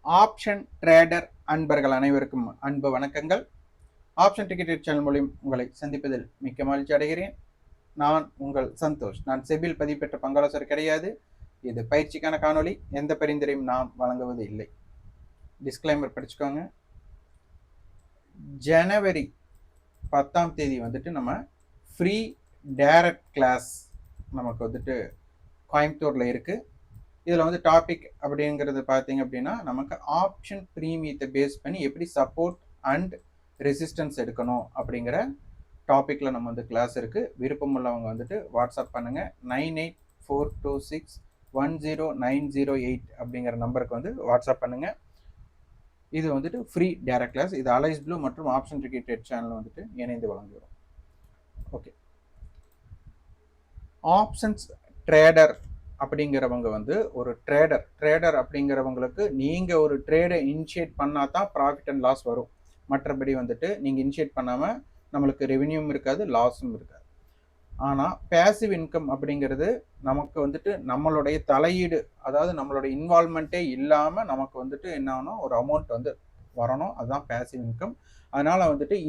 Option trader அன்பர்கள் அனைவருக்கும் அன்பு வணக்கங்கள். ஆப்ஷன் டிக்கெட் சேனல் மூலம் உங்களை சந்திப்பதில் மிக்க மகிழ்ச்சி அடைகிறேன். நான் உங்கள் சந்தோஷ். நான் செபில் பதிவு பெற்ற பங்காளர் கிடையாது. இது பயிற்சிக்கான காணொலி. எந்த பரிந்துரையும் நாம் வழங்குவது இல்லை. டிஸ்க்ளைமர் படிச்சுக்கோங்க. ஜனவரி 10ஆம் தேதி நம்ம ஃப்ரீ டைரக்ட் கிளாஸ் நமக்கு கோயம்புத்தூரில் இருக்குது. இதில் டாபிக் அப்படிங்கிறது பார்த்தீங்க அப்படின்னா நமக்கு ஆப்ஷன் ப்ரீமியத்தை பேஸ் பண்ணி எப்படி சப்போர்ட் அண்ட் ரெசிஸ்டன்ஸ் எடுக்கணும் அப்படிங்கிற டாப்பிக்கில் நம்ம கிளாஸ் இருக்குது. விருப்பம் உள்ளவங்க வாட்ஸ்அப் பண்ணுங்கள். 9842610908 அப்படிங்கிற நம்பருக்கு வாட்ஸ்அப் பண்ணுங்கள். இது ஃப்ரீ டைரக்ட் கிளாஸ். இது அலைஸ் ப்ளூ மற்றும் ஆப்ஷன் டிக்கெட் சேனல் இணைந்து வழங்குகிறோம். ஓகே, ஆப்ஷன்ஸ் ட்ரேடர் அப்படிங்கிறவங்க ஒரு ட்ரேடர் அப்படிங்கிறவங்களுக்கு நீங்கள் ஒரு ட்ரேடை இனிஷியேட் பண்ணால் தான் ப்ராஃபிட் அண்ட் லாஸ் வரும். மற்றபடி நீங்கள் இனிஷியேட் பண்ணாமல் நம்மளுக்கு ரெவென்யூவும் இருக்காது, லாஸும் இருக்காது. ஆனால் பேசிவ் இன்கம் அப்படிங்கிறது நமக்கு நம்மளுடைய தலையீடு, அதாவது நம்மளுடைய இன்வால்மெண்ட்டே இல்லாமல் நமக்கு என்ன ஆகணும், ஒரு அமௌண்ட் வரணும். அதுதான் பேசிவ் இன்கம். அதனால்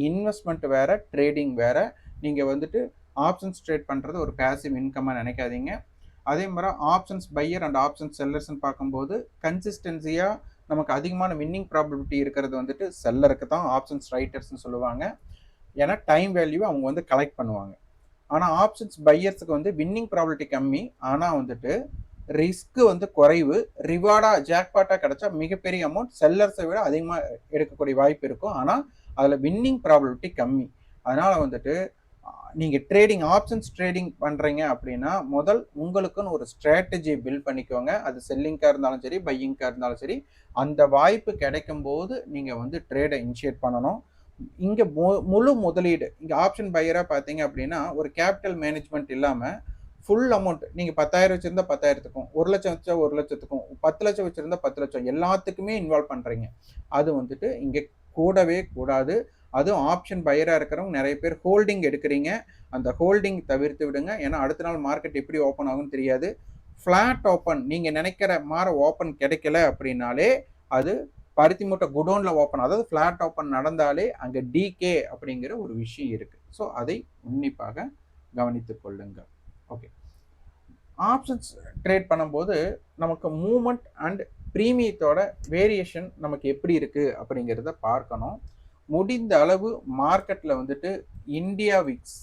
இன்வெஸ்ட்மெண்ட் வேறு, ட்ரேடிங் வேறு. நீங்கள் ஆப்ஷன்ஸ் ட்ரேட் பண்ணுறது ஒரு பேசிவ் இன்கமாக நினைக்காதீங்க. அதே மாதிரி ஆப்ஷன்ஸ் பையர் அண்ட் ஆப்ஷன்ஸ் செல்லர்ஸ்ன்னு பார்க்கும்போது கன்சிஸ்டன்சியாக நமக்கு அதிகமான வின்னிங் ப்ராபபிலிட்டி இருக்கிறது செல்லருக்கு தான் ஆப்ஷன்ஸ் ரைட்டர்ஸ்னு சொல்லுவாங்க. ஏன்னா டைம் வேல்யூ அவங்க கலெக்ட் பண்ணுவாங்க. ஆனால் ஆப்ஷன்ஸ் பையர்ஸுக்கு வின்னிங் ப்ராபபிலிட்டி கம்மி. ஆனால் ரிஸ்க்கு குறைவு. ரிவார்டாக ஜாக்பாட்டாக கிடச்சா மிகப்பெரிய அமௌண்ட் செல்லர்ஸை விட அதிகமாக எடுக்கக்கூடிய வாய்ப்பு இருக்கும். ஆனால் அதில் வின்னிங் ப்ராபபிலிட்டி கம்மி. அதனால் நீங்கள் ட்ரேடிங் ஆப்ஷன்ஸ் ட்ரேடிங் பண்ணுறீங்க அப்படின்னா முதல் உங்களுக்குன்னு ஒரு ஸ்ட்ராட்டஜி பில்ட் பண்ணிக்கோங்க. அது செல்லிங்காக இருந்தாலும் சரி, பையிங்காக இருந்தாலும் சரி. அந்த வாய்ப்பு கிடைக்கும் போது நீங்கள் ட்ரேடை இனிஷியேட் பண்ணணும். இங்கே முழு முதலீடு, இங்கே ஆப்ஷன் பையராக பார்த்தீங்க அப்படின்னா ஒரு கேபிட்டல் மேனேஜ்மெண்ட் இல்லாமல் ஃபுல் அமௌண்ட், நீங்கள் 10,000 வச்சுருந்தா 10,000த்துக்கும், 1 லட்சம் வச்சா 1 லட்சத்துக்கும், 10 லட்சம் வச்சுருந்தா 10 லட்சம், எல்லாத்துக்குமே இன்வால்வ் பண்ணுறீங்க. அது இங்கே கூடவே கூடாது. அதுவும் ஆப்ஷன் பையராக இருக்கிறவங்க நிறைய பேர் ஹோல்டிங் எடுக்கிறீங்க. அந்த ஹோல்டிங் தவிர்த்து விடுங்க. ஏன்னா அடுத்த நாள் மார்க்கெட் எப்படி ஓப்பன் ஆகும்னு தெரியாது. ஃப்ளாட் ஓப்பன், நீங்கள் நினைக்கிற மாதிரி ஓப்பன் கிடைக்கல அப்படின்னாலே அது பருத்தி மூட்டை குடோனில் ஓப்பன், அதாவது ஃப்ளாட் ஓப்பன் நடந்தாலே அங்கே டிகே அப்படிங்கிற ஒரு விஷயம் இருக்குது. ஸோ அதை உன்னிப்பாக கவனித்து கொள்ளுங்கள். ஓகே, ஆப்ஷன்ஸ் ட்ரேட் பண்ணும்போது நமக்கு மூமெண்ட் அண்ட் ப்ரீமியத்தோட வேரியேஷன் நமக்கு எப்படி இருக்குது அப்படிங்கிறத பார்க்கணும். முடிந்த அளவு மார்க்கெட்டில் இந்தியா விக்ஸ்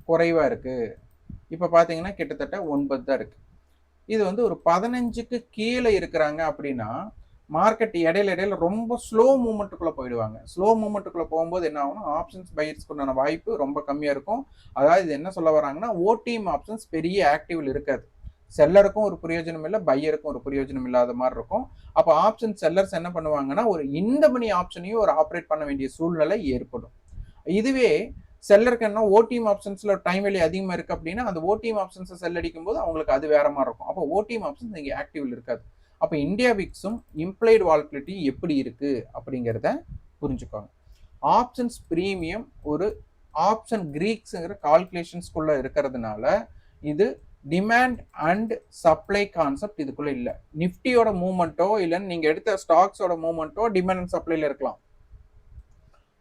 குறைவாக இருக்குது. இப்போ பார்த்தீங்கன்னா கிட்டத்தட்ட 9 தான் இருக்குது. இது ஒரு 15க்கு கீழே இருக்கிறாங்க அப்படின்னா மார்க்கெட் இடையில ரொம்ப ஸ்லோ மூமெண்ட்டுக்குள்ளே போயிடுவாங்க. ஸ்லோ மூமெண்ட்டுக்குள்ளே போகும்போது என்ன ஆகும்னா ஆப்ஷன்ஸ் பையர்ஸ்க்குண்டான வாய்ப்பு ரொம்ப கம்மியாக இருக்கும். அதாவது இது என்ன சொல்ல வராங்கன்னா ஓடிஎம் ஆப்ஷன்ஸ் பெரிய ஆக்டிவில் இருக்காது. செல்லருக்கும் ஒரு பிரயோஜனம் இல்லை, பையருக்கும் ஒரு பிரயோஜனம் இல்லாத மாதிரி இருக்கும். அப்போ ஆப்ஷன் செல்லர்ஸ் என்ன பண்ணுவாங்கன்னா ஒரு இந்த மணி ஆப்ஷனையும் ஒரு ஆப்ரேட் பண்ண வேண்டிய சூழ்நிலை ஏற்படும். இதுவே செல்லருக்கு என்ன ஓடிஎம் ஆப்ஷன்ஸ்ல டைம் வேல்யூ அதிகமாக இருக்குது அப்படின்னா அந்த ஓடிஎம் ஆப்ஷன்ஸை செல் அடிக்கும் போது அவங்களுக்கு அது வேற மாதிரி இருக்கும். அப்போ ஓடிஎம் ஆப்ஷன்ஸ் இங்கே ஆக்டிவில் இருக்காது. அப்போ இந்தியா விக்ஸும் இம்ப்ளைடு வாலட்டிலிட்டி எப்படி இருக்குது அப்படிங்கிறத புரிஞ்சுக்கோங்க. ஆப்ஷன்ஸ் ப்ரீமியம் ஒரு ஆப்ஷன் கிரீக்ஸுங்கிற கால்குலேஷன்ஸ்குள்ளே இருக்கிறதுனால இது டிமாண்ட் அண்ட் சப்ளை கான்செப்ட் இதுக்குள்ளே இல்லை. நிஃப்டியோட மூவ்மெண்ட்டோ இல்லைன்னு நீங்கள் எடுத்த ஸ்டாக்ஸோட மூவ்மெண்ட்டோ டிமாண்ட் அண்ட் சப்ளைல இருக்கலாம்.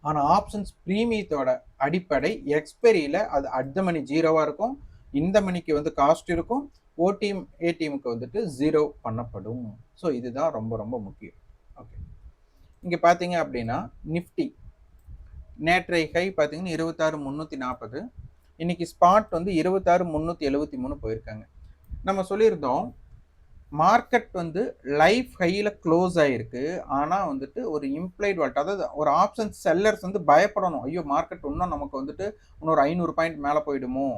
ஆனால் ஆப்ஷன்ஸ் ப்ரீமியத்தோட அடிப்படை எக்ஸ்பெரியில் அது அடுத்த மணி 0வாக இருக்கும். இந்த மணிக்கு காஸ்ட் இருக்கும். ஓடிஎம் ஏடிஎம்க்கு 0 பண்ணப்படும். ஸோ இதுதான் ரொம்ப ரொம்ப முக்கியம். ஓகே, இங்கே பார்த்தீங்க அப்படின்னா நிஃப்டி நேற்றைய ஹை பார்த்தீங்கன்னா 26,340. இன்னைக்கு ஸ்பாட் 26,373 போயிருக்காங்க. நம்ம சொல்லியிருந்தோம் மார்க்கெட் லைஃப் ஹையில் க்ளோஸ் ஆகிருக்கு. ஆனால் ஒரு இம்ப்ளைட் வால்ட், அதாவது ஒரு ஆப்ஷன் செல்லர்ஸ் பயப்படணும். ஐயோ மார்க்கெட் இன்னும் நமக்கு இன்னொரு 500 பாயிண்ட் மேலே போயிடுமோ,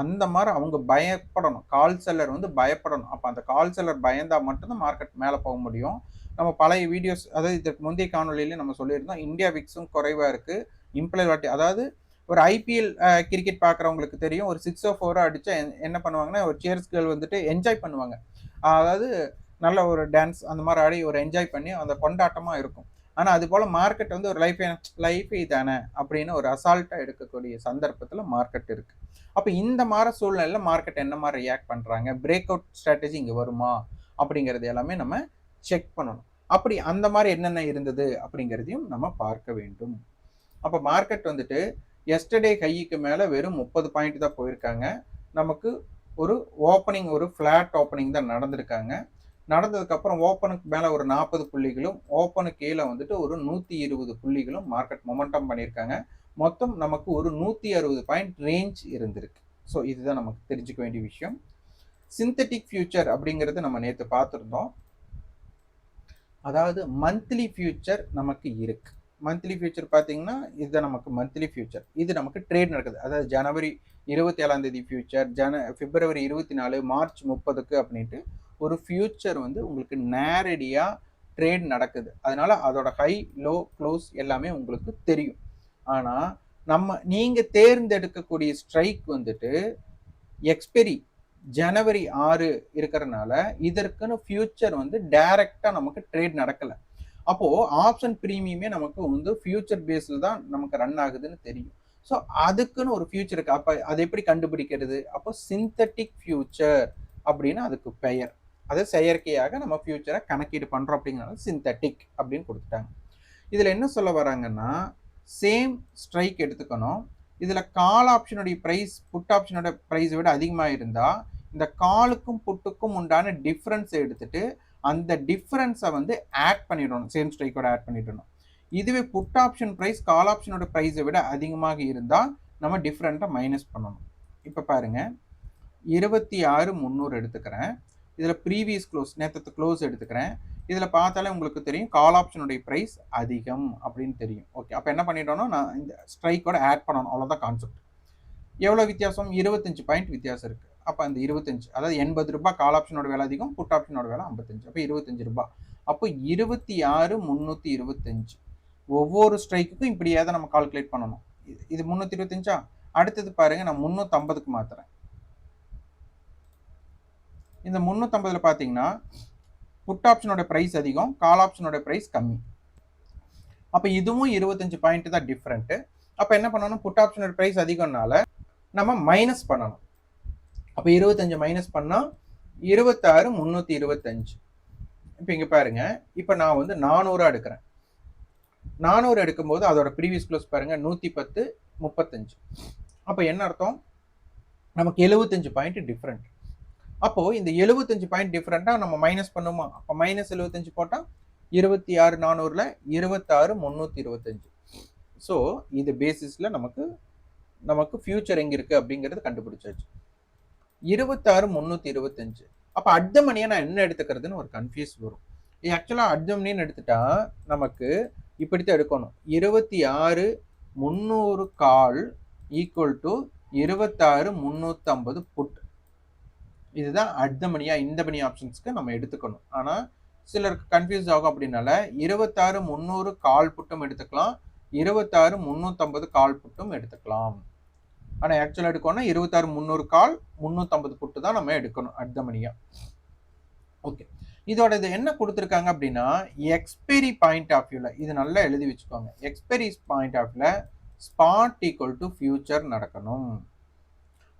அந்த மாதிரி அவங்க பயப்படணும். கால் செல்லர் பயப்படணும். அப்போ அந்த கால் செல்லர் பயந்தால் மட்டும்தான் மார்க்கெட் மேலே போக முடியும். நம்ம பழைய வீடியோஸ், அதாவது இதுக்கு முந்தைய காணொலியிலே நம்ம சொல்லியிருந்தோம் இந்தியா விக்ஸும் குறைவாக இருக்குது. இம்ப்ளைட் வால்ட், அதாவது ஒரு ஐபிஎல் கிரிக்கெட் பார்க்குறவங்களுக்கு தெரியும். ஒரு 6-4 அடித்தா என்ன பண்ணுவாங்கன்னா ஒரு சேர்ஸ் கேர்ள் என்ஜாய் பண்ணுவாங்க. அதாவது நல்ல ஒரு டான்ஸ் அந்த மாதிரி ஆடி ஒரு என்ஜாய் பண்ணி அந்த கொண்டாட்டமாக இருக்கும். ஆனால் அது போல் மார்க்கெட் ஒரு லைஃப் தானே அப்படின்னு ஒரு அசால்ட்டாக எடுக்கக்கூடிய சந்தர்ப்பத்தில் மார்க்கெட் இருக்குது. அப்போ இந்த மாதிரி சூழ்நிலையில் மார்க்கெட் என்ன மாதிரி ரியாக்ட் பண்ணுறாங்க, பிரேக் அவுட் ஸ்ட்ராட்டஜி இங்கே வருமா அப்படிங்கிறது எல்லாமே நம்ம செக் பண்ணணும். அப்படி அந்த மாதிரி என்னென்ன இருந்தது அப்படிங்கிறதையும் நம்ம பார்க்க வேண்டும். அப்போ மார்க்கெட் வந்துட்டு எஸ்டர்டே ஹைக்கு மேலே வெறும் 30 பாயிண்ட் தான் போயிருக்காங்க. நமக்கு ஒரு ஓப்பனிங், ஒரு ஃப்ளாட் ஓப்பனிங் தான் நடந்திருக்காங்க. நடந்ததுக்கப்புறம் ஓப்பனுக்கு மேலே ஒரு 40 புள்ளிகளும், ஓப்பனுக்கு கீழே வந்துட்டு ஒரு 120 புள்ளிகளும் மார்க்கெட் மொமெண்டம் பண்ணியிருக்காங்க. மொத்தம் நமக்கு ஒரு 160 பாயிண்ட் ரேஞ்ச் இருந்திருக்கு. ஸோ இதுதான் நமக்கு தெரிஞ்சுக்க வேண்டிய விஷயம். சிந்தட்டிக் ஃபியூச்சர் அப்படிங்கிறது நம்ம நேற்று பார்த்துருந்தோம். அதாவது மந்த்லி ஃபியூச்சர் நமக்கு இருக்கு. மந்த்லி ஃபியூச்சர் பார்த்தீங்கன்னா இதுதான் நமக்கு மந்த்லி ஃபியூச்சர். இது நமக்கு ட்ரேட் நடக்குது. அதாவது ஜனவரி 27ஆம் தேதி ஃபியூச்சர், பிப்ரவரி 24, மார்ச் 30க்கு அப்படின்ட்டு ஒரு ஃபியூச்சர் வந்து உங்களுக்கு நேரடியாக ட்ரேட் நடக்குது. அதனால அதோட ஹை, லோ, க்ளோஸ் எல்லாமே உங்களுக்கு தெரியும். ஆனால் நீங்கள் தேர்ந்தெடுக்கக்கூடிய ஸ்ட்ரைக் வந்துட்டு எக்ஸ்பெரி ஜனவரி 6 இருக்கிறதுனால இதற்குன்னு ஃபியூச்சர் வந்து டைரக்டா நமக்கு ட்ரேட் நடக்கல. அப்போ ஆப்ஷன் பிரீமியமே நமக்கு வந்து ஃபியூச்சர் பேஸ்ல தான் நமக்கு ரன் ஆகுதுன்னு தெரியும். ஸோ அதுக்குன்னு ஒரு ஃபியூச்சர் இருக்கு. அப்போ அதை எப்படி கண்டுபிடிக்கிறது? அப்போ சிந்தட்டிக் ஃபியூச்சர் அப்படின்னு அதுக்கு பெயர். அதை செயற்கையாக நம்ம ஃபியூச்சரை கணக்கீடு பண்றோம் அப்படிங்கிறனால சிந்தட்டிக் அப்படின்னு கொடுத்துட்டாங்க. இதுல என்ன சொல்ல வராங்கன்னா, சேம் ஸ்ட்ரைக் எடுத்துக்கணும். இதுல கால் ஆப்ஷனுடைய பிரைஸ் புட் ஆப்ஷனோட பிரைஸை விட அதிகமாக இருந்தா இந்த காலுக்கும் புட்டுக்கும் உண்டான டிஃப்ரென்ஸ் எடுத்துட்டு அந்த டிஃப்ரென்ஸை வந்து ஆட் பண்ணிடணும், சேம் ஸ்ட்ரைக்கோட ஆட் பண்ணிடணும். இதுவே புட் ஆப்ஷன் பிரைஸ் கால் ஆப்ஷனோட பிரைஸை விட அதிகமாக இருந்தால் நம்ம டிஃப்ரெண்ட்டை மைனஸ் பண்ணணும். இப்போ பாருங்க, 26,300 எடுத்துக்கிறேன். இதில் ப்ரீவியஸ் க்ளோஸ், நேற்று க்ளோஸ் எடுத்துக்கிறேன். இதில் பார்த்தாலே உங்களுக்கு தெரியும் கால் ஆப்ஷனுடைய ப்ரைஸ் அதிகம் அப்படின்னு தெரியும். ஓகே, அப்போ என்ன பண்ணிட்டோம்னா நான் இந்த ஸ்ட்ரைக்கோட ஆட் பண்ணணும், அவ்வளோதான் கான்செப்ட். எவ்வளோ வித்தியாசம்? 25 பாயிண்ட் வித்தியாசம் இருக்குது. அப்போ அந்த 25, அதாவது 80 ரூபாய் கால் ஆப்ஷனோட விலை அதிகம், புட் ஆப்ஷனோட விலை 55, அப்போ 25 ரூபாய். அப்போ 26,325. ஒவ்வொரு ஸ்ட்ரைக்குக்கும் இப்படியே தான் நம்ம கால்குலேட் பண்ணணும். இது 325. அடுத்தது பாருங்க, நான் 350க்கு மாத்துறேன். இந்த 350ல பார்த்தீங்கன்னா புட் ஆப்ஷனோட பிரைஸ் அதிகம், கால் ஆப்ஷனோட பிரைஸ் கம்மி. அப்போ இதுவும் 25 பாயிண்ட் தான் டிஃப்ரெண்ட். அப்போ என்ன பண்ணணும்? புட் ஆப்ஷனோட பிரைஸ் அதிகம்னால நம்ம மைனஸ் பண்ணணும். அப்போ 25 மைனஸ் பண்ணால் 26,325. இப்போ இங்கே பாருங்க, இப்போ நான் வந்து 400 எடுக்கிறேன். 400 எடுக்கும்போது அதோட ப்ரீவியஸ் க்ளோஸ் பாருங்க 110, 35. அப்போ என்ன அர்த்தம்? நமக்கு 75 பாயிண்ட் டிஃப்ரெண்ட். அப்போ இந்த 75 பாயிண்ட் டிஃப்ரெண்டா நம்ம மைனஸ் பண்ணுமா? அப்போ மைனஸ் 75 போட்டால் 26,400ல 26,325. ஸோ இது பேசிஸ்ல நமக்கு ஃபியூச்சர் எங்க இருக்கு அப்படிங்கிறது கண்டுபிடிச்சாச்சு. 26,325. அப்போ அட் த மணியை நான் என்ன எடுத்துக்கிறதுன்னு ஒரு கன்ஃபியூஸ் வரும். ஆக்சுவலாக அட் த மணின்னு எடுத்துட்டா நமக்கு இப்படித்தான் எடுக்கணும். 26,300 கால் ஈக்குவல் டு 26,350 புட். இதுதான் அட் த மணியா இந்த மணி ஆப்ஷன்ஸ்க்கு நம்ம எடுத்துக்கணும். ஆனால் சிலருக்கு கன்ஃபியூஸ் ஆகும். அப்படின்னால 26,300 கால் புட்டும் எடுத்துக்கலாம், 26,350 கால் புட்டும் எடுத்துக்கலாம். ஆனால் ஆக்சுவலாக எடுக்கணும்னா 26,300 கால் 350 புட்டு தான் நம்ம எடுக்கணும் அட் த மணியா. ஓகே, இதோட இது என்ன கொடுத்துருக்காங்க அப்படின்னா, எக்ஸ்பெரி பாயிண்ட் ஆஃப் வியூல இது நல்லா எழுதி வச்சுக்கோங்க. எக்ஸ்பெரி பாயிண்ட் ஆஃப் வியூல ஸ்பாட் ஈக்குவல் டு ஃபியூச்சர் நடக்கணும்.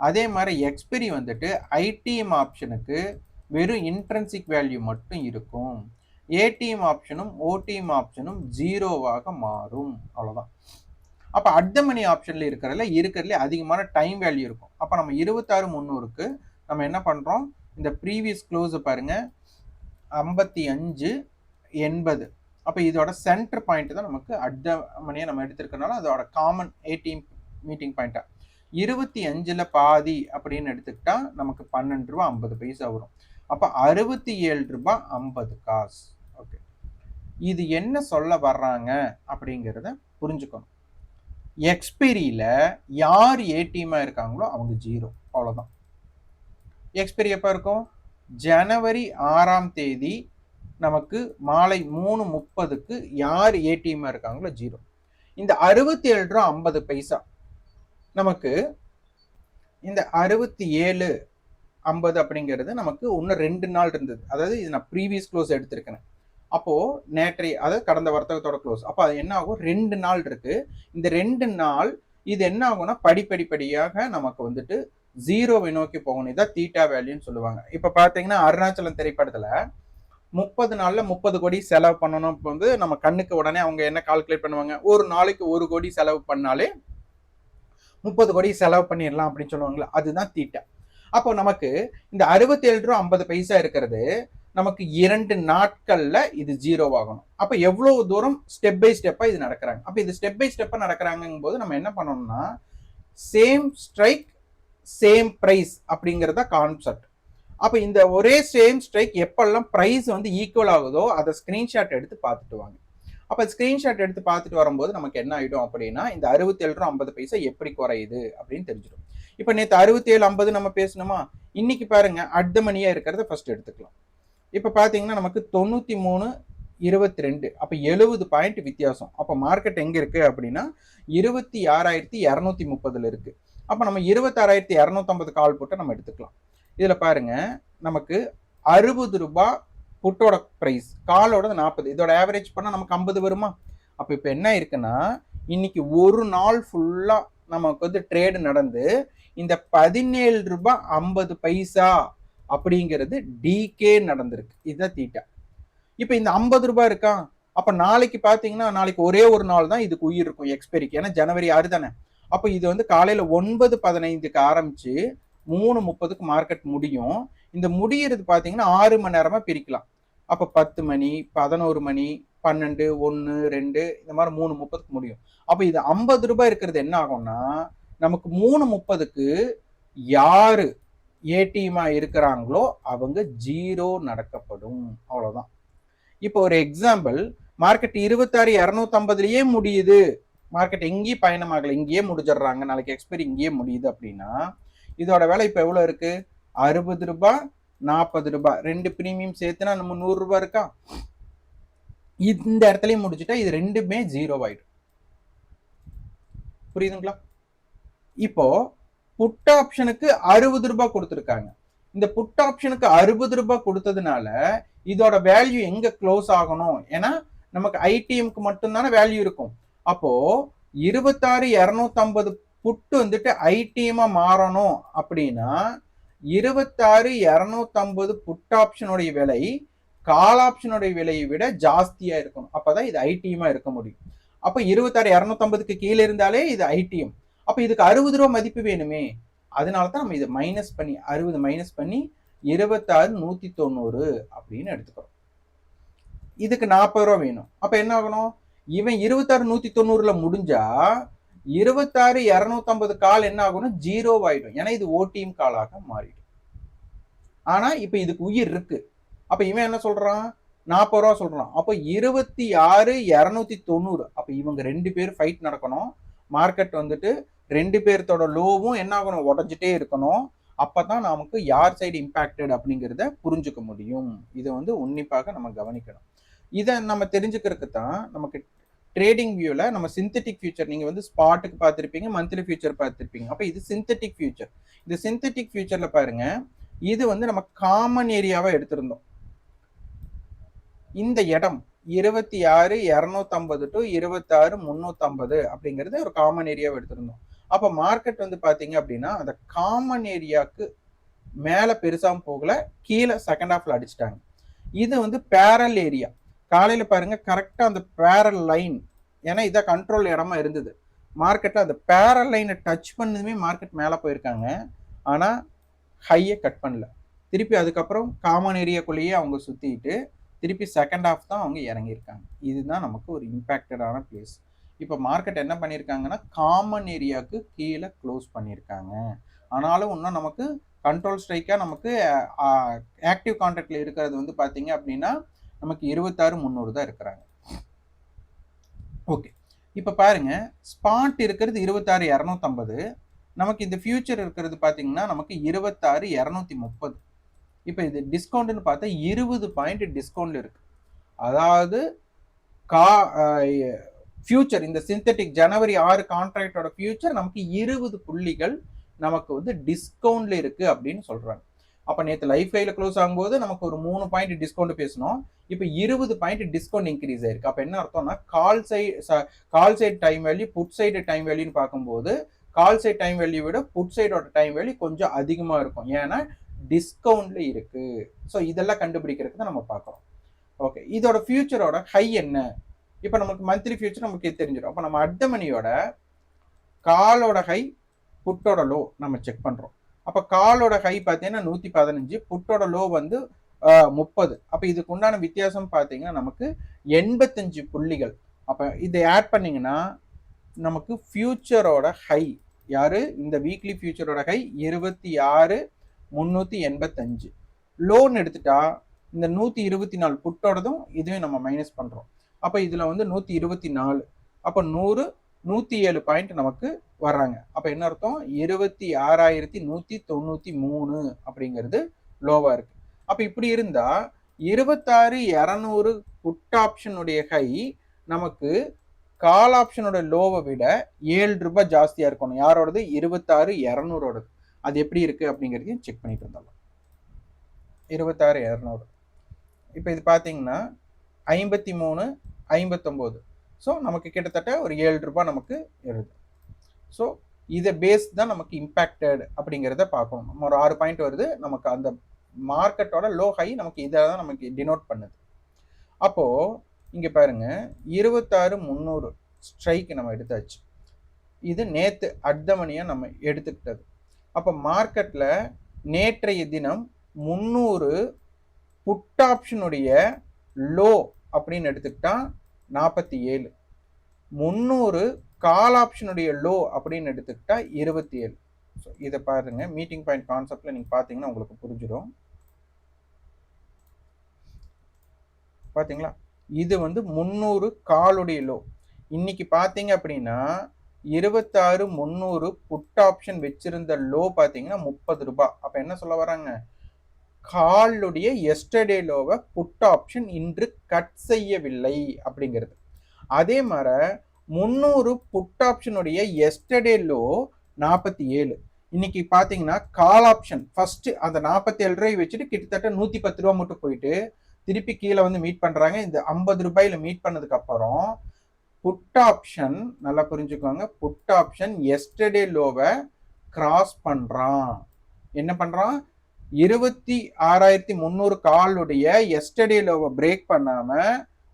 அதே மாதிரி எக்ஸ்பெரி வந்துட்டு ஐடிஎம் ஆப்ஷனுக்கு வெறும் இன்ட்ரென்சிக் வேல்யூ மட்டும் இருக்கும். ஏடிஎம் ஆப்ஷனும் ஓடிஎம் ஆப்ஷனும் 0வாக மாறும். அவ்வளோதான். அப்போ அட் த மணி ஆப்ஷன்ல இருக்கிறதுல அதிகமான டைம் வேல்யூ இருக்கும். அப்போ நம்ம 26,300க்கு நம்ம என்ன பண்ணுறோம்? இந்த ப்ரீவியஸ் க்ளோஸ் பாருங்க 55, 80. அப்போ இதோட சென்டர் பாயிண்ட் தான் நமக்கு அட் த மணியை நம்ம எடுத்திருக்கனால அதோட காமன் ஏடிஎம் மீட்டிங் பாயிண்டா 25ல் பாதி அப்படின்னு எடுத்துக்கிட்டா நமக்கு 12 ரூபா 50 பைசா வரும். அப்போ 67 ரூபாய் 50 காசு. ஓகே, இது என்ன சொல்ல வர்றாங்க அப்படிங்கிறத புரிஞ்சுக்கணும். எக்ஸ்பெரியில யார் ஏடிஎம்மா இருக்காங்களோ அவங்க 0, அவ்வளோதான். எக்ஸ்பெரி எப்போ இருக்கும்? ஜனவரி 6ஆம் தேதி நமக்கு மாலை 3:30க்கு யார் ஏடிஎம்மா இருக்காங்களோ 0. இந்த 67 ரூபா 50 பைசா நமக்கு இந்த 67.50 அப்படிங்கிறது நமக்கு இன்னும் 2 நாள் இருந்தது. அதாவது இது நான் ப்ரீவியஸ் க்ளோஸ் எடுத்திருக்கேன். அப்போ நேற்றைய, அதாவது கடந்த வர்த்தகத்தோட க்ளோஸ். அப்போ அது என்ன ஆகும்? 2 நாள் இருக்கு. இந்த 2 நாள் இது என்ன ஆகும்னா படிப்படியாக நமக்கு வந்துட்டு 0வை நோக்கி போகணும். இதான் தீட்டா வேல்யூன்னு சொல்லுவாங்க. இப்போ பார்த்தீங்கன்னா அருணாச்சலம் திரைப்படத்துல 30 நாள்ல 30 கோடி செலவு பண்ணணும். இப்போ வந்து நம்ம கண்ணுக்கு உடனே அவங்க என்ன கால்குலேட் பண்ணுவாங்க, ஒரு நாளைக்கு 1 கோடி செலவு பண்ணாலே 30 கோடி செலவு பண்ணிடலாம் அப்படின்னு சொல்லுவாங்களா, அதுதான் தீட்டா. அப்போ நமக்கு இந்த 67 ரூபா 50 பைசா இருக்கிறது நமக்கு 2 நாட்கள்ல இது ஜீரோ ஆகணும். அப்ப எவ்வளவு தூரம் ஸ்டெப் பை ஸ்டெப்பா இது நடக்கிறாங்க. அப்ப இது ஸ்டெப் பை ஸ்டெப்பா நடக்கிறாங்கும் போது நம்ம என்ன பண்ணணும்னா, சேம் ஸ்ட்ரைக் சேம் பிரைஸ் அப்படிங்கறத கான்செப்ட். அப்ப இந்த ஒரே சேம் ஸ்ட்ரைக் எப்பெல்லாம் பிரைஸ் வந்து ஈக்குவல் ஆகுதோ அதை ஸ்கிரீன்ஷாட் எடுத்து பார்த்துட்டு வாங்க. அப்ப ஸ்கிரீன்ஷாட் எடுத்து பார்த்துட்டு வரும்போது நமக்கு என்ன ஆயிடும் அப்படின்னா, இந்த 67 ரூபா 50 பைசா எப்படி குறையுது அப்படின்னு தெரிஞ்சிடும். இப்ப நேற்று 67 50 நம்ம பேசணுமா, இன்னைக்கு பாருங்க அட் த மணியா இருக்கிறத ஃபர்ஸ்ட் எடுத்துக்கலாம். இப்ப பாத்தீங்கன்னா நமக்கு 93.22, அப்ப 70 பாயிண்ட் வித்தியாசம். அப்ப மார்க்கெட் எங்க இருக்கு அப்படின்னா 26,230 இருக்கு. அப்ப நம்ம 26,250 கால் போட்டு நம்ம எடுத்துக்கலாம். இதுல பாருங்க நமக்கு 60 ரூபாய் புட்டோட பிரைஸ், காலோட 40, இதோட ஆவரேஜ் பண்ணா நமக்கு 50 வருமா. அப்ப இப்ப என்ன இருக்குன்னா, இன்னைக்கு ஒரு நாள் ஃபுல்லா நமக்கு வந்து ட்ரேடு நடந்து இந்த 17 ரூபாய் 50 பைசா அப்படிங்கிறது டிகே நடந்திருக்கு. இதுதான் தீட்டா. இப்ப இந்த 50 ரூபாய் இருக்கா, அப்ப நாளைக்கு பாத்தீங்கன்னா நாளைக்கு ஒரே ஒரு நாள் தான் இதுக்கு உயிர் இருக்கும் எக்ஸ்பெரிக்கு, ஏன்னா ஜனவரி 6 தானே. அப்ப இது வந்து காலையில 9:15க்கு ஆரம்பிச்சு 3:30க்கு மார்க்கெட் முடியும். இந்த முடியறது பாத்தீங்கன்னா 6 மணி நேரமா பிரிக்கலாம். அப்ப 10 மணி 11 மணி 12 1 2 இந்த மாதிரி 3:30க்கு முடியும். அப்ப இது 50 ரூபாய் இருக்கிறது என்ன ஆகும்னா, நமக்கு 3:30க்கு யாரு ஏடிஎம்மா இருக்கிறாங்களோ அவங்க ஜீரோ நடக்கப்படும். அவ்வளவுதான். இப்போ ஒரு எக்ஸாம்பிள், மார்க்கெட் 26,250லயே முடியுது, மார்க்கெட் எங்கேயும் பயணமாகல, இங்கேயே முடிச்சிடுறாங்க, நாளைக்கு எக்ஸ்பைரி இங்கேயே முடியுது அப்படின்னா இதோட விலை இப்ப எவ்வளவு இருக்கு, 60 ரூபாய் 40 ரூபாய், ரெண்டு பிரீமியம் சேர்த்துனா நம்ம 100 ரூபாய் இருக்கா. இந்த இடத்துலயும் முடிச்சுட்டா இது ரெண்டுமே ஜீரோ ஆயிடும். புரியுதுங்களா. இப்போ புட் ஆப்ஷனுக்கு 60 ரூபாய் கொடுத்துருக்காங்க. இந்த புட் ஆப்ஷனுக்கு 60 ரூபாய் கொடுத்ததுனால இதோட வேல்யூ எங்க க்ளோஸ் ஆகணும், ஏன்னா நமக்கு ஐடிஎம்க்கு மட்டும்தானே வேல்யூ இருக்கும். அப்போ 26,250 புட்டு வந்துட்டு ஐடிஎம்மா மாறணும் அப்படின்னா 26,250 புட் ஆப்ஷனுடைய விலை கால் ஆப்ஷனுடைய விலையை விட ஜாஸ்தியா இருக்கணும். அப்பதான் இது ஐடிஎம்மா இருக்க முடியும். அப்ப 26,250க்கு கீழே இருந்தாலே இது ஐடிஎம். அப்ப இதுக்கு 60 ரூபாய் மதிப்பு வேணுமே, அதனாலதான் நம்ம இதை மைனஸ் பண்ணி 60 மைனஸ் பண்ணி 26,190 அப்படின்னு எடுத்துக்கிறோம். இதுக்கு 40 ரூபாய் வேணும். அப்ப என்ன ஆகணும், இவன் 26,190ல முடிஞ்சா 26,250 கால் என்ன ஆகணும், ஜீரோ ஆயிடும். ஏன்னா இது ஓடிஎம் காலாக மாறிடும். ஆனா இப்ப இதுக்கு உயிர் இருக்கு. அப்ப இவன் என்ன சொல்றான், 40 ரூபா சொல்றான். அப்ப 26,290. அப்ப இவங்க ரெண்டு பேரும் ஃபைட் நடக்கணும். மார்க்கெட் வந்துட்டு ரெண்டு பேர்த்தோட லோவும் என்ன ஆகணும், உடஞ்சிட்டே இருக்கணும். அப்பதான் நமக்கு யார் சைடு இம்பாக்டட் அப்படிங்கிறத புரிஞ்சுக்க முடியும். இதை வந்து உன்னிப்பாக நம்ம கவனிக்கணும். இதை நம்ம தெரிஞ்சுக்கிறதுக்கு தான் நமக்கு ட்ரேடிங் வியூல நம்ம சிந்தட்டிக் ஃபியூச்சர், நீங்க வந்து ஸ்பாட்டுக்கு பார்த்துருப்பீங்க, மந்த்லி ஃபியூச்சர் பார்த்துருப்பீங்க. அப்ப இது சிந்தட்டிக் ஃபியூச்சர். இந்த சிந்தட்டிக் ஃபியூச்சர்ல பாருங்க, இது வந்து நம்ம காமன் ஏரியாவா எடுத்திருந்தோம். இந்த இடம் 26,250 டு 26,350 அப்படிங்கிறது ஒரு காமன் ஏரியாவை எடுத்திருந்தோம். அப்ப மார்க்கெட் வந்து பாத்தீங்க அப்படின்னா அந்த காமன் ஏரியாவுக்கு மேல பெருசாம போகல, கீழே செகண்ட் ஹாஃப்ல அடிச்சிட்டாங்க. இது வந்து பேரல் ஏரியா. காலையில பாருங்க கரெக்டா அந்த பேரல் லைன், ஏன்னா இதான் கண்ட்ரோல் இடமா இருந்தது. மார்க்கெட்ல அந்த பேரல் லைனை டச் பண்ணதுமே மார்க்கெட் மேல போயிருக்காங்க. ஆனா ஹையை கட் பண்ணல. திருப்பி அதுக்கப்புறம் காமன் ஏரியாக்குள்ளேயே அவங்க சுத்திட்டு திருப்பி செகண்ட் ஹாஃப் தான் அவங்க இறங்கியிருக்காங்க. இதுதான் நமக்கு ஒரு இம்பாக்டடான பிளேஸ். இப்போ மார்க்கெட் என்ன பண்ணியிருக்காங்கன்னா காமன் ஏரியாவுக்கு கீழே க்ளோஸ் பண்ணியிருக்காங்க. ஆனாலும் இன்னும் நமக்கு கண்ட்ரோல் ஸ்ட்ரைக்காக நமக்கு ஆக்டிவ் கான்ட்ராக்ட்ல இருக்கிறது வந்து பார்த்தீங்க அப்படின்னா நமக்கு 26,300 தான் இருக்கிறாங்க. ஓகே, இப்போ பாருங்க ஸ்பாட் இருக்கிறது 26,250, நமக்கு இந்த ஃபியூச்சர் இருக்கிறது பார்த்தீங்கன்னா நமக்கு 26,230. இப்போ இது டிஸ்கவுண்ட்னு பார்த்தா 20 பாயிண்ட் டிஸ்கவுண்ட் இருக்கு. அதாவது ஃபியூச்சர் இந்த சிந்தட்டிக் ஜனவரி 6 கான்ட்ராக்டோட ஃபியூச்சர் நமக்கு 20 புள்ளிகள் நமக்கு வந்து டிஸ்கவுண்ட்ல இருக்கு அப்படின்னு சொல்றாங்க. அப்ப நேற்று லைஃப் கைல க்ளோஸ் ஆகும்போது நமக்கு ஒரு 3 பாயிண்ட் டிஸ்கவுண்ட் பேசணும். இப்போ 20 பாயிண்ட் டிஸ்கவுண்ட் இன்க்ரீஸ் ஆயிருக்கு. அப்ப என்ன அர்த்தம்னா call side time value put side time வேல்யூன்னு பார்க்கும்போது கால் சைடு டைம் வேல்யூ விட புட் சைடோட டைம் வேல்யூ கொஞ்சம் அதிகமா இருக்கும், ஏன்னா டிஸ்கவுண்ட்ல இருக்கு. ஸோ இதெல்லாம் கண்டுபிடிக்கிறதுக்கு தான் நம்ம பார்க்குறோம். ஓகே, இதோட ஃபியூச்சரோட ஹை என்ன? இப்போ நமக்கு மந்த்லி ஃபியூச்சர் நமக்கு தெரிஞ்சிடும். அப்போ நம்ம அட் த மணியோட காலோட ஹை, புட்டோட லோ நம்ம செக் பண்ணுறோம். அப்போ காலோட ஹை பார்த்தீங்கன்னா 115, புட்டோட லோ வந்து 30. அப்போ இதுக்கு உண்டான வித்தியாசம் பார்த்தீங்கன்னா நமக்கு 85 புள்ளிகள். அப்போ இதை ஆட் பண்ணிங்கன்னா நமக்கு ஃபியூச்சரோட ஹை யாரு? இந்த வீக்லி ஃபியூச்சரோட ஹை 26,385. லோன் எடுத்துட்டா இந்த 124 புட்டோடதும் இதுவும் நம்ம மைனஸ் பண்ணுறோம். அப்போ இதில் வந்து 124, அப்போ 100, 107 பாயிண்ட் நமக்கு வர்றாங்க. அப்போ என்ன அர்த்தம்? 26,193 அப்படிங்கிறது லோவாக இருக்குது. அப்போ இப்படி இருந்தால் 26,200 புட் ஆப்ஷனுடைய ஹை நமக்கு கால் ஆப்ஷனோட லோவை விட 7 ரூபாய் ஜாஸ்தியாக இருக்கணும். யாரோடது? 26,200. அது எப்படி இருக்குது அப்படிங்கிறதையும் செக் பண்ணிட்டு இருந்தாலும் 26,200. இப்போ இது பார்த்தீங்கன்னா 53, 59. ஸோ நமக்கு கிட்டத்தட்ட ஒரு 7 ரூபாய் நமக்கு எழுது. ஸோ இதை பேஸ் தான் நமக்கு இம்பேக்டட் அப்படிங்கிறத பார்க்கணும். நம்ம ஒரு 6 பாயிண்ட் வருது, நமக்கு அந்த மார்க்கெட்டோட லோ ஹை நமக்கு இதை தான் நமக்கு டினோட் பண்ணுது. அப்போது இங்கே பாருங்க 26,300 ஸ்ட்ரைக் நம்ம எடுத்தாச்சு. இது நேற்று அட் த மணியாக நம்ம எடுத்துக்கிட்டது. அப்போ மார்க்கெட்டில் நேற்றைய தினம் 300 புட் ஆப்ஷனுடைய லோ அப்படின்னு எடுத்துக்கிட்டா 47, 300 கால் ஆப்ஷனுடைய லோ அப்படின்னு எடுத்துக்கிட்டா 27. ஸோ இதை பாருங்க, மீட்டிங் பாயிண்ட் கான்செப்ட்ல நீங்க பார்த்தீங்கன்னா உங்களுக்கு புரிஞ்சிடும். பார்த்தீங்களா? இது வந்து 300 காலுடைய லோ. இன்னைக்கு பார்த்தீங்க அப்படின்னா 26,300 புட் ஆப்ஷன் வச்சிருந்த லோ பார்த்தீங்கன்னா 30 ரூபாய். அப்போ என்ன சொல்ல வராங்க? காலுடைய எஸ்டர்டே லோவை புட் ஆப்ஷன் இன்று கட் செய்யவில்லை அப்படிங்கிறது. அதே மாதிரி 300 புட் ஆப்ஷனுடைய எஸ்டர்டே லோ 47. இன்னைக்கு பார்த்தீங்கன்னா கால் ஆப்ஷன் ஃபர்ஸ்ட் அந்த 47 ரூபாய் வச்சுட்டு கிட்டத்தட்ட 110 ரூபா மட்டும் போயிட்டு திருப்பி கீழே வந்து மீட் பண்றாங்க. இந்த 50 ரூபாயில மீட் பண்ணதுக்கு அப்புறம் புட் ஆப்ஷன் நல்லா புரிஞ்சுக்கோங்க, புட் ஆப்ஷன் எஸ்டர்டே லோவை கிராஸ் பண்றான். என்ன பண்றான்? 26,300 காலுடைய எஸ்டர்டே லோவை பிரேக் பண்ணாம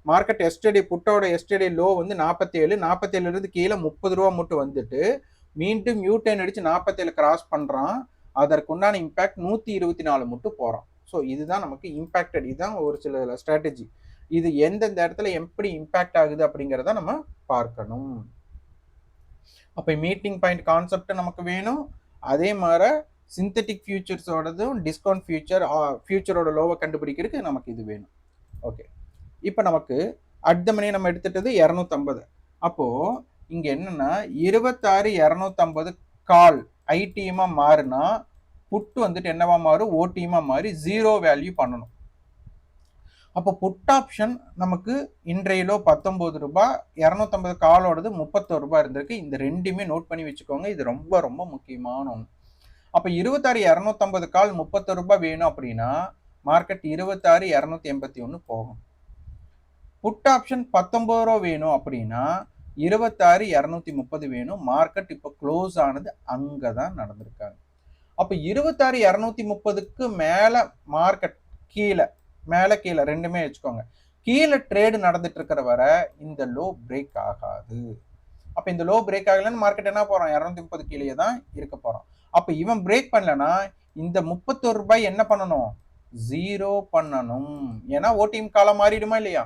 மார்க்கெட் எஸ்டர்டே புட்டோட எஸ்டர்டே லோ வந்து 47, 47 இருந்து கீழே 30 ரூபா மட்டும் வந்துட்டு மீண்டும் யூ10 அடிச்சு 47 கிராஸ் பண்றான். அதற்குண்டான இம்பாக்ட் 124 மட்டும் போறான். ஸோ இதுதான் நமக்கு இம்பாக்டட். இதுதான் ஒரு சில ஸ்ட்ராட்டஜி. இது எந்தெந்த இடத்துல எப்படி இம்பாக்ட் ஆகுது அப்படிங்கிறத நம்ம பார்க்கணும். அப்போ மீட்டிங் பாயிண்ட் கான்செப்ட் நமக்கு வேணும். அதே மாதிரி சிந்தட்டிக் ஃபியூச்சர்ஸோடதும் டிஸ்கவுண்ட் ஃபியூச்சரோட லோவை கண்டுபிடிக்கிறதுக்கு நமக்கு இது வேணும். ஓகே, இப்போ நமக்கு அட் த மணி நம்ம எடுத்துட்டது 250. அப்போ இங்க என்னன்னா 26,250 கால் ஐடிஎம்மா மாறுனா புட் வந்துட்டு என்னவா மாறும்? ஓடிஎம்மா மாறி 0 வேல்யூ பண்ணணும். அப்போ புட் ஆப்ஷன் நமக்கு இன்றைய லோ 19 ரூபாய், 250 காலோடது 31 ரூபாய் இருந்திருக்கு. இந்த ரெண்டுமே நோட் பண்ணி வச்சுக்கோங்க, இது ரொம்ப ரொம்ப முக்கியமான ஒன்று. அப்போ 26,250 கால் 31 ரூபாய் வேணும் அப்படின்னா மார்க்கெட் 26,281 போகும். புட் ஆப்ஷன் 19 ரூபா வேணும் அப்படின்னா 26,230 வேணும். மார்க்கெட் இப்போ க்ளோஸ் ஆனது அங்கதான் நடந்திருக்காங்க. அப்போ 26,230க்கு மேல மார்க்கெட் கீழே மேலே கீழே ரெண்டுமே வச்சுக்கோங்க, கீழே ட்ரேடு நடந்துட்டு இருக்கிற வர இந்த லோ பிரேக் ஆகாது. அப்போ இந்த லோ பிரேக் ஆகலன்னு மார்க்கெட் என்ன போறோம்? 230 கீழே தான் இருக்க போறோம். அப்போ இவன் பிரேக் பண்ணலன்னா இந்த 31 ரூபாய் என்ன பண்ணணும்? 0 பண்ணணும். ஏன்னா ஓடிஎம் காலம் மாறிடுமா இல்லையா?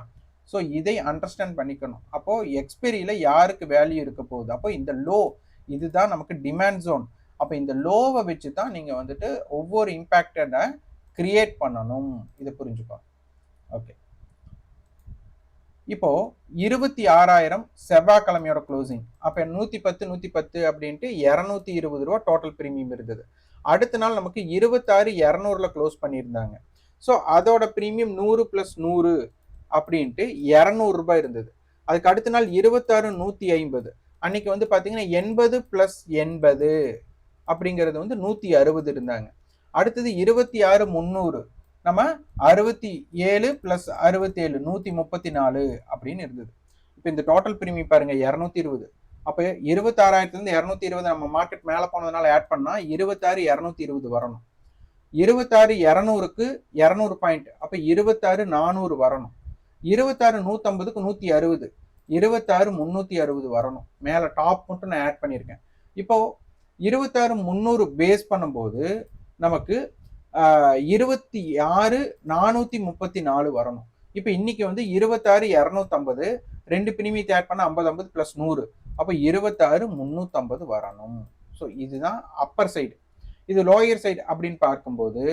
ஸோ இதை அண்டர்ஸ்டாண்ட் பண்ணிக்கணும். அப்போ எக்ஸ்பெரியில யாருக்கு வேல்யூ இருக்க போகுது? அப்போ இந்த லோ இதுதான் நமக்கு டிமாண்ட் ஜோன். அப்போ இந்த லோவை வச்சு தான் நீங்க வந்துட்டு ஒவ்வொரு இம்பாக்டை கிரியேட் பண்ணணும். இதை புரிஞ்சுக்கோங்க. ஓகே, இப்போ 26,000 செவ்வாய்க்கிழமையோட க்ளோசிங். அப்போ 110 110 அப்படின்ட்டு 220 ரூபா டோட்டல் பிரீமியம் இருந்தது. அடுத்த நாள் நமக்கு 26,200ல க்ளோஸ் பண்ணியிருந்தாங்க. ஸோ அதோட பிரீமியம் 100 + 100 அப்படின்ட்டு 200 ரூபாய் இருந்தது. அதுக்கு அடுத்த நாள் 26,150. அன்னைக்கு வந்து பார்த்தீங்கன்னா 80 + 80 அப்படிங்கிறது வந்து 160 இருந்தாங்க. அடுத்தது 26,300 நம்ம 67 + 67 134 அப்படின்னு இருந்தது. இப்போ இந்த டோட்டல் பிரீமியம் பாருங்க 220. அப்போ 26,000லேருந்து 220 நம்ம மார்க்கெட் மேலே போனதுனால ஆட் பண்ணா 26,220 வரணும். 26,200க்கு 200 பாயிண்ட், அப்போ 26,400 வரணும். 26,150க்கு 160, 26,360 வரணும். மேல டாப் மட்டும் நான் ஆட் பண்ணியிருக்கேன். இப்போ 26,300 பேஸ் பண்ணும்போது நமக்கு 26,434 வரணும். இப்போ இன்னைக்கு வந்து 26,250, 2 பிரீமியத்தை ஆட் பண்ண 50 50 பிளஸ் 100, அப்போ 26,350 வரணும். ஸோ இதுதான் அப்பர் சைடு. இது லோயர் சைடு அப்படின்னு பார்க்கும்போது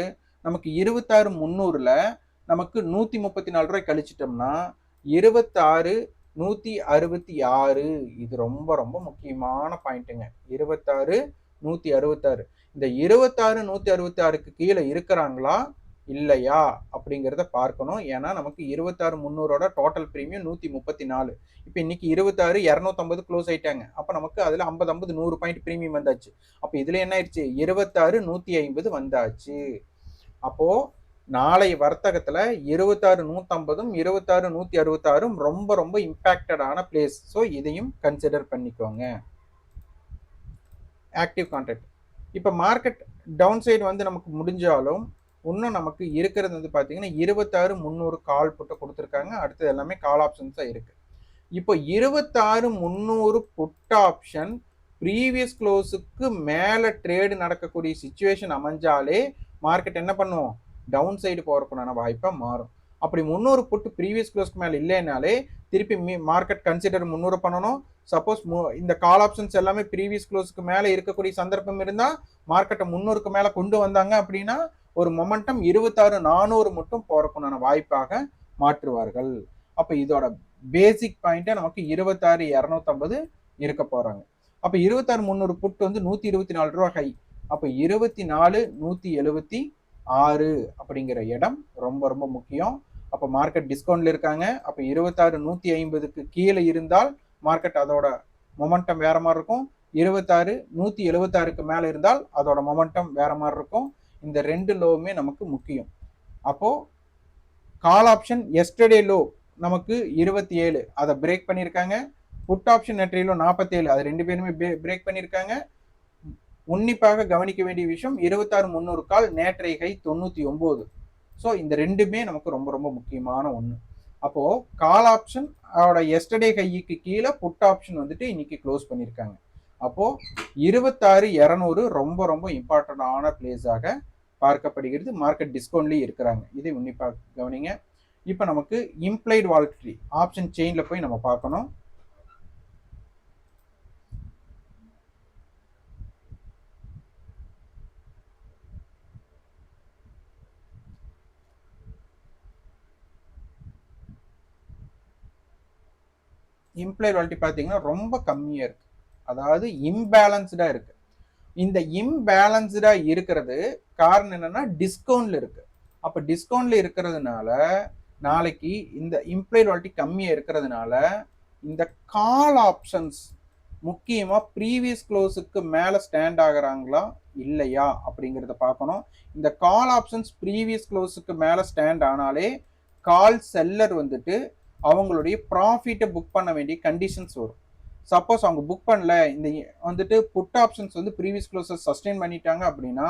நமக்கு 26,300ல நமக்கு 134 ரூபாய் கழிச்சிட்டோம்னா 26,166. இது ரொம்ப ரொம்ப முக்கியமான பாயிண்ட்டுங்க. 26,166. இந்த 26,166க்கு கீழே இருக்கிறாங்களா இல்லையா அப்படிங்கிறத பார்க்கணும். ஏன்னா நமக்கு 26,300ஓட டோட்டல் பிரீமியம் 134. இப்போ இன்னைக்கு 26,250 க்ளோஸ் ஆயிட்டாங்க. அப்போ நமக்கு அதில் 50 50 100 பாயிண்ட் பிரீமியம் வந்தாச்சு. அப்போ இதில் என்ன ஆயிடுச்சு? 26,150 வந்தாச்சு. அப்போ நாளை வர்த்தகத்துல 26,150ம் 26,166ம் ரொம்ப ரொம்ப இம்பாக்டடான பிளேஸ். ஸோ இதையும் கன்சிடர் பண்ணிக்கோங்க. Active contract. இப்போ மார்க்கெட் டவுன் சைடு வந்து நமக்கு முடிஞ்சாலும் இன்னும் நமக்கு இருக்கிறது வந்து பார்த்தீங்கன்னா 26,300 கால் புட்டை கொடுத்துருக்காங்க. அடுத்தது எல்லாமே கால் ஆப்ஷன்ஸாக இருக்கு. இப்போ 26,300 புட் ஆப்ஷன் ப்ரீவியஸ் க்ளோஸுக்கு மேலே ட்ரேடு நடக்கக்கூடிய சிச்சுவேஷன் அமைஞ்சாலே மார்க்கெட் என்ன பண்ணுவோம்? டவுன் சைடு போகிறதுக்குண்டான வாய்ப்பாக மாறும். அப்படி 300 புட்டு ப்ரீவியஸ் க்ளோஸ்க்கு மேலே இல்லைனாலே திருப்பி மார்க்கெட் கன்சிடர் 300 பண்ணணும். சப்போஸ் இந்த கால் ஆப்ஷன்ஸ் எல்லாமே ப்ரீவியஸ் க்ளோஸ்க்கு மேலே இருக்கக்கூடிய சந்தர்ப்பம் இருந்தால் மார்க்கெட்டை 300க்கு மேலே கொண்டு வந்தாங்க அப்படின்னா ஒரு மொமெண்டம் 26,400 மட்டும் போகிறதுக்குண்டான வாய்ப்பாக மாற்றுவார்கள். அப்போ இதோட பேசிக் பாயிண்டா நமக்கு 26,250 இருக்க போறாங்க. அப்போ 26,300 புட் வந்து 124 ரூபா ஹை. அப்போ 24,176 அப்படிங்கிற இடம் ரொம்ப ரொம்ப முக்கியம். அப்போ மார்க்கெட் டிஸ்கவுண்ட்ல இருக்காங்க. அப்போ 26,150க்கு கீழே இருந்தால் மார்க்கெட் அதோட மொமெண்டம் வேற மாதிரி இருக்கும். 26,176க்கு மேலே இருந்தால் அதோட மொமெண்டம் வேற மாதிரி இருக்கும். இந்த ரெண்டு லோவுமே நமக்கு முக்கியம். அப்போ கால் ஆப்ஷன் எஸ்டர்டே லோ நமக்கு 27, அதை பிரேக் பண்ணியிருக்காங்க. புட் ஆப்ஷன் நேற்றைய லோ 47, அது ரெண்டு பேருமே பிரேக் பண்ணியிருக்காங்க. உன்னிப்பாக கவனிக்க வேண்டிய விஷயம் 26,300 கால் நேற்றைய கை 99. ஸோ இந்த ரெண்டுமே நமக்கு ரொம்ப ரொம்ப முக்கியமான ஒன்று. அப்போ கால் ஆப்ஷன் அதோட எஸ்டர்டே கைக்கு கீழே புட் ஆப்ஷன் வந்துட்டு இன்னைக்கு க்ளோஸ் பண்ணியிருக்காங்க. அப்போ 26,200 ரொம்ப ரொம்ப இம்பார்ட்டண்டான பிளேஸாக பார்க்கப்படுகிறது. மார்க்கெட் டிஸ்கவுண்ட்லேயே இருக்கிறாங்க. இதை உன்னிப்பாக கவனிங்க. இப்போ நமக்கு இம்ப்ளைட் வாலட்டிலிட்டி ஆப்ஷன் செயின்ல போய் நம்ம பார்க்கணும். இம்ப்ளைட் வாலட்டிலிட்டி பார்த்தீங்கன்னா ரொம்ப கம்மியாக இருக்கு. அதாவது இம்பேலன்ஸ்டா இருக்கு. இந்த இம்பேலன்ஸ்டா இருக்கிறது காரணம் என்னன்னா டிஸ்கவுண்ட்ல இருக்கு. அப்போ டிஸ்கவுண்ட்ல இருக்கிறதுனால நாளைக்கு இந்த இம்ப்ளைட் வாலட்டிலிட்டி கம்மியாக இருக்கிறதுனால இந்த கால் ஆப்ஷன்ஸ் முக்கியமாக ப்ரீவியஸ் க்ளோஸுக்கு மேலே ஸ்டாண்ட் ஆகுறாங்களா இல்லையா அப்படிங்கிறத பார்க்கணும். இந்த கால் ஆப்ஷன்ஸ் ப்ரீவியஸ் க்ளோஸுக்கு மேலே ஸ்டாண்ட் ஆனாலே கால் செல்லர் வந்துட்டு அவங்களுடைய ப்ராஃபிட்டை புக் பண்ண வேண்டிய கண்டிஷன்ஸ் வரும். சப்போஸ் அவங்க புக் பண்ணல, இந்த வந்துட்டு புட் ஆப்ஷன்ஸ் வந்து ப்ரீவியஸ் க்ளோஸஸ் சஸ்டெயின் பண்ணிட்டாங்க அப்படின்னா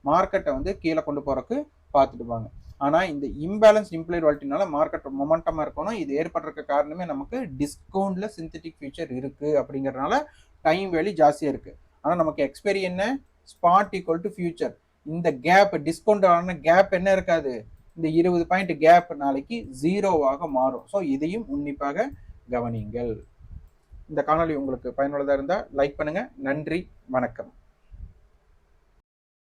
மார்க்கெட்டை வந்து கீழே கொண்டு போகிறதுக்கு பார்த்துடுவாங்க. ஆனால் இந்த இம்பேலன்ஸ் இம்ப்ளைட் வாலட்டிலிட்டினால மார்க்கெட் மொமெண்டமாக இருக்கணும். இது ஏற்படுறதுக்கு காரணமே நமக்கு டிஸ்கவுண்ட்ல சிந்தட்டிக் ஃபியூச்சர் இருக்கு அப்படிங்கிறதுனால டைம் வேல்யூ ஜாஸ்தியாக இருக்கு. ஆனால் நமக்கு எக்ஸ்பைரி என்ன? Spot equal to future. இந்த கேப் டிஸ்கவுண்ட் ஆன கேப் என்ன இருக்காது? இந்த 20 பாயிண்ட் கேப் நாளைக்கு 0வாக மாறும். ஸோ இதையும் உன்னிப்பாக கவனிங்கள். இந்த காணொலி உங்களுக்கு பயனுள்ளதாக இருந்தால் லைக் பண்ணுங்க. நன்றி, வணக்கம்.